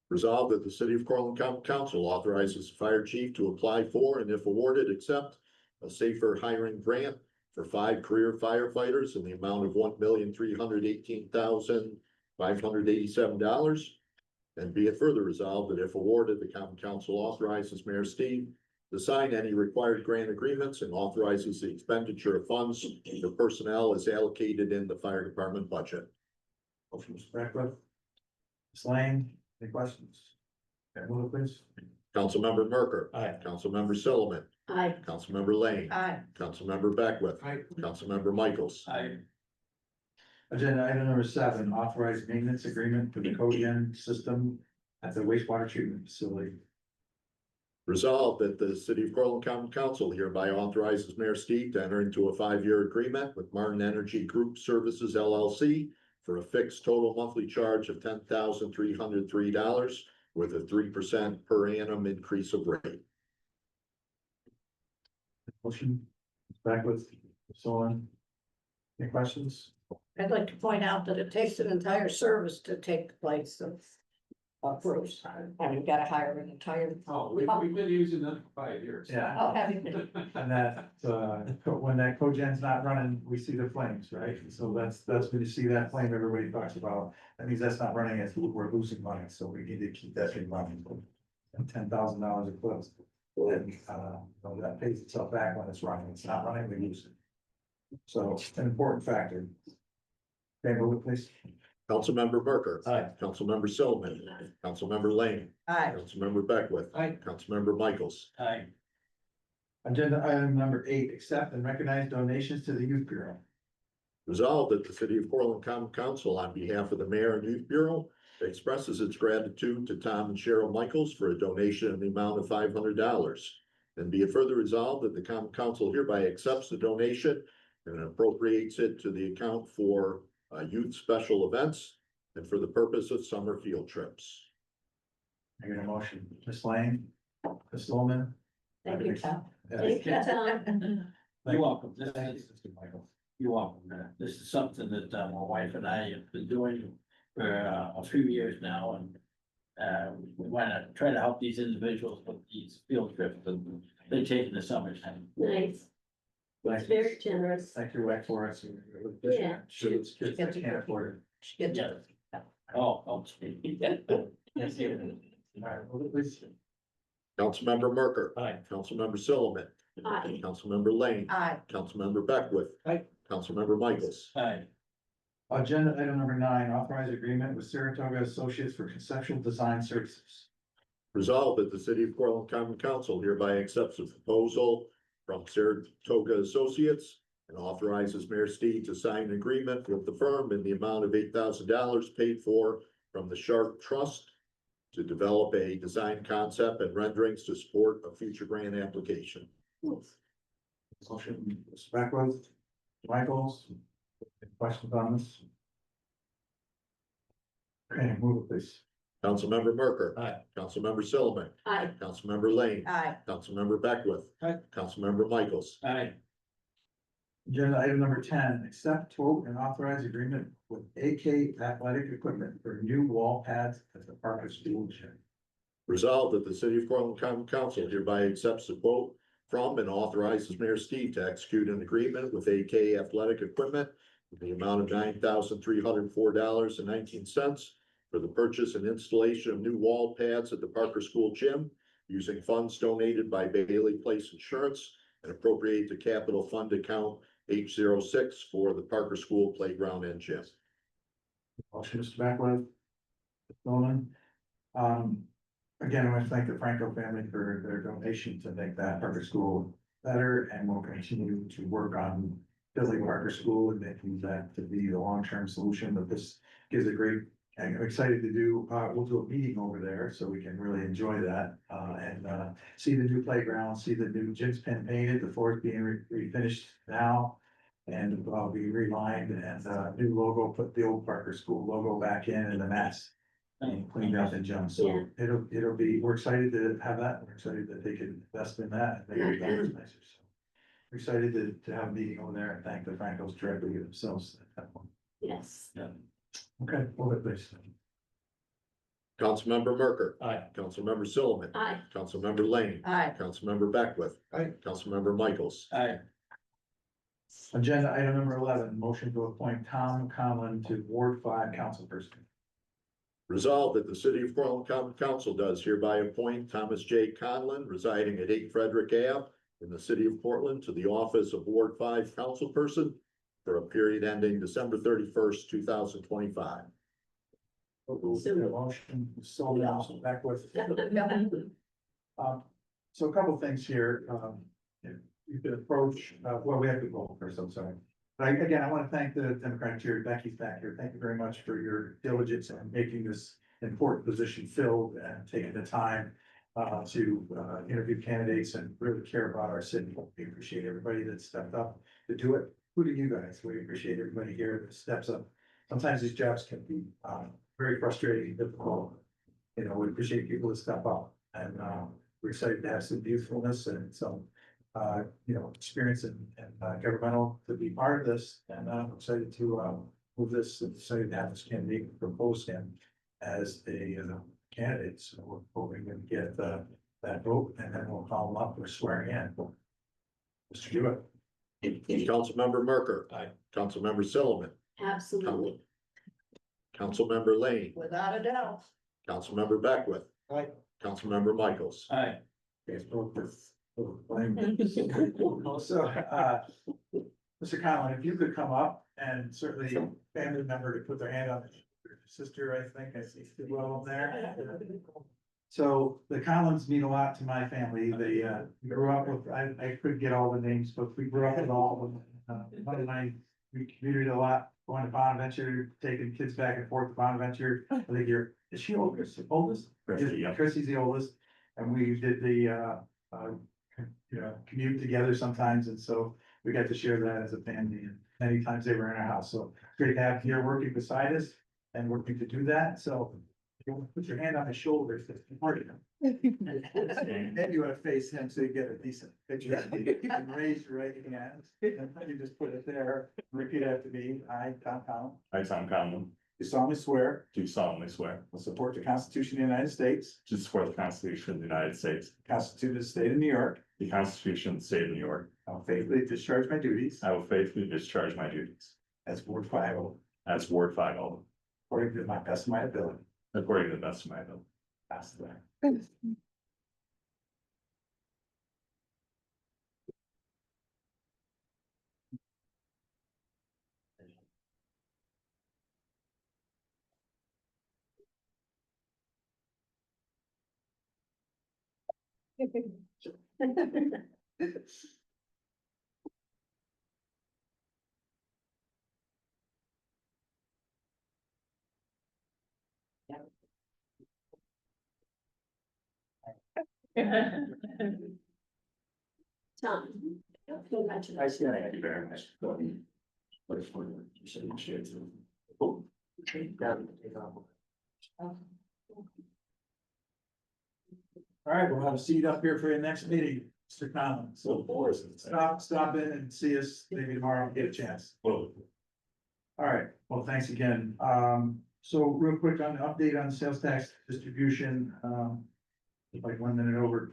Resolved that the city of Portland County Council authorizes the fire chief to apply for, and if awarded, accept a safer hiring grant for 5 career firefighters in the amount of $1,318,587. And be it further resolved that if awarded, the county council authorizes Mayor Steve to sign any required grant agreements and authorizes the expenditure of funds for personnel as allocated in the fire department budget. Motion, Mr. Beckwith. Ms. Lane, any questions? Okay, move it, please. Councilmember Merker. Aye. Councilmember Sullivan. Aye. Councilmember Lane. Aye. Councilmember Beckwith. Aye. Councilmember Michaels. Aye. Agenda item number 7, authorized maintenance agreement for the cogen system at the wastewater treatment facility. Resolved that the city of Portland County Council hereby authorizes Mayor Steve to enter into a 5-year agreement with Martin Energy Group Services LLC for a fixed total monthly charge of $10,303 with a 3% per annum increase of rate. Motion, Beckwith, Sullivan. Any questions? I'd like to point out that it takes an entire service to take place of Bruce. I mean, you gotta hire an entire. We've been using them for 5 years. Yeah. Oh, have you? And that, when that cogen's not running, we see the flames, right? So that's when you see that flame everybody talks about. That means that's not running, as we're losing money, so we need to keep that thing running. And $10,000 a close. And, that pays itself back when it's running. It's not running, we lose it. So an important factor. Okay, move it, please. Councilmember Merker. Aye. Councilmember Sullivan. Councilmember Lane. Aye. Councilmember Beckwith. Aye. Councilmember Michaels. Aye. Agenda item number 8, accept and recognize donations to the Youth Bureau. Resolved that the city of Portland County Council, on behalf of the Mayor and Youth Bureau, expresses its gratitude to Tom and Cheryl Michaels for a donation in the amount of $500. And be it further resolved that the county council hereby accepts the donation and appropriates it to the account for youth special events and for the purpose of summer field trips. I get a motion. Ms. Lane, Ms. Sullivan. Thank you, Tom. Thank you, Tom. You're welcome. This Thank is, you, Mr. Michael. you're welcome. This is something that my wife and I have been doing for a few years now, and we want to try to help these individuals with these field trips. And they take in the summertime. Nice. It's very generous. Thank you, Wake Forest. Yeah. Should it's kids that can't afford Yeah. Oh, okay. Yeah. Yes, yeah. it. All right, well, please. Councilmember Merker. Aye. Councilmember Sullivan. Aye. Councilmember Lane. Aye. Councilmember Beckwith. Aye. Councilmember Michaels. Aye. Agenda item number 9, authorize agreement with Saratoga Associates for conceptual design services. Resolved that the city of Portland Common Council hereby accepts a proposal from Saratoga Associates and authorizes Mayor Steve to sign an agreement with the firm in the amount of $8,000 paid for from the Sharp Trust to develop a design concept and renderings to support a future grant application. Motion, Mr. Beckwith, Michaels, any questions on this? Okay, move it, please. Councilmember Merker. Aye. Councilmember Sullivan. Aye. Councilmember Lane. Aye. Councilmember Beckwith. Aye. Councilmember Michaels. Aye. Agenda item number 10, accept, quote, and authorize agreement with AK Athletic Equipment for new wall pads at the Parker School Gym. Resolved that the city of Portland Common Council hereby accepts the quote from and authorizes Mayor Steve to execute an agreement with AK Athletic Equipment in the amount of $9,304.19 for the purchase and installation of new wall pads at the Parker School Gym using funds donated by Bailey Place Insurance and appropriate to capital fund account H06 for the Parker School Playground and Gym. Motion, Mr. Beckwith. Mr. Sullivan. Again, I want to thank the Franco family for their donation to make that Parker School better, and we'll continue to work on building Parker School and making that to be the long-term solution, but this gives a great, I'm excited to do, we'll do a meeting over there, so we can really enjoy that, and see the new playground, see the new gym's been painted, the floor is being refinished now. And be relined and new logo, put the old Parker School logo back in and the mats and cleaned up and jumped. So it'll be, we're excited to have that. We're excited that they can invest in that and make it better and nicer. So we're excited to have a meeting over there and thank the Francos directly themselves. Yes. Okay, move it, please. Councilmember Merker. Aye. Councilmember Sullivan. Aye. Councilmember Lane. Aye. Councilmember Beckwith. Aye. Councilmember Michaels. Aye. Agenda item number 11, motion to appoint Tom Conlon to Ward 5 councilperson. Resolved that the city of Portland Common Council does hereby appoint Thomas J. Conlon residing at 8 Frederick Ave in the city of Portland to the office of Ward 5 councilperson for a period ending December 31st, 2025. Motion, Sullivan, Beckwith. So a couple things here, you could approach, well, we have to go first, I'm sorry. But again, I want to thank the Democratic Chair, Becky's back here. Thank you very much for your diligence in making this important position filled and taking the time to interview candidates and really care about our city. We appreciate everybody that stepped up to do it, including you guys. We appreciate everybody here that steps up. Sometimes these jobs can be very frustrating and difficult. You know, we appreciate people that step up, and we're excited to have some youthfulness and some experience and governmental to be part of this. And I'm excited to move this and excited to have this candidate propose him as a candidate. So we're hoping to get that vote, and then we'll follow up with swearing in. Mr. Jewett. Councilmember Merker. Aye. Councilmember Sullivan. Absolutely. Councilmember Lane. Without a doubt. Councilmember Beckwith. Aye. Councilmember Michaels. Aye. So, Mr. Conlon, if you could come up, and certainly family member to put their hand on your sister, I think, I see well up there. So the Conlons mean a lot to my family. They grew up with, I couldn't get all the names, but we grew up with all of them. One of my, we commuted a lot, going to Bonaventure, taking kids back and forth to Bonaventure. I think is she oldest? Chrissy's the oldest. And we did the, commute together sometimes, and so we got to share that as a family, and many times they were in our house, so great to have you here working beside us and working to do that, so if you want to put your hand on his shoulders, that's important. Then you want to face him so you get a decent picture. You can raise your right hand, and you just put it there, repeat after me. I, Tom Conlon. I, Tom Conlon, do solemnly swear do solemnly swear to support the Constitution of the United States, to support the Constitution of the United States, the Constitution of the State of New York. the Constitution of the State of New York. I will faithfully discharge my duties I will faithfully discharge my duties as Ward 5 as Ward 5 Alderman, according to my best of my ability. according to the best of my ability. Pass the Tom, congratulations. Thank you very much. All right, we'll have a seat up here for your next meeting, Mr. Collins. So stop in and see us maybe tomorrow, get a chance. All right, well, thanks again. So real quick on the update on sales tax distribution, like 1 minute over.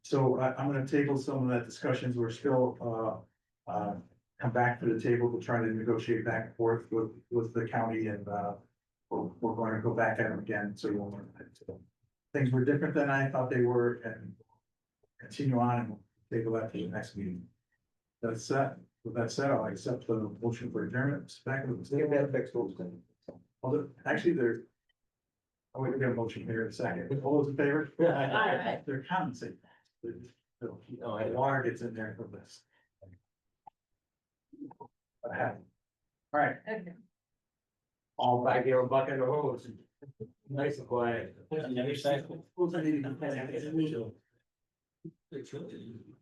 So I'm gonna table some of that discussions. We're still, come back to the table to try to negotiate back and forth with the county and, we're going to go back at them again, so you'll learn that. So things were different than I thought they were and continue on and we'll table that to the next meeting. That's with that said, I'll accept the motion for adjournment. It's back in the table. Actually, there. Oh, wait, we got a motion here in a second. All those in favor? Aye. They're compensating. Oh, water gets in there for this. All right. All back here on bucket of hose. Nice and quiet. On the other side. Who's the meeting?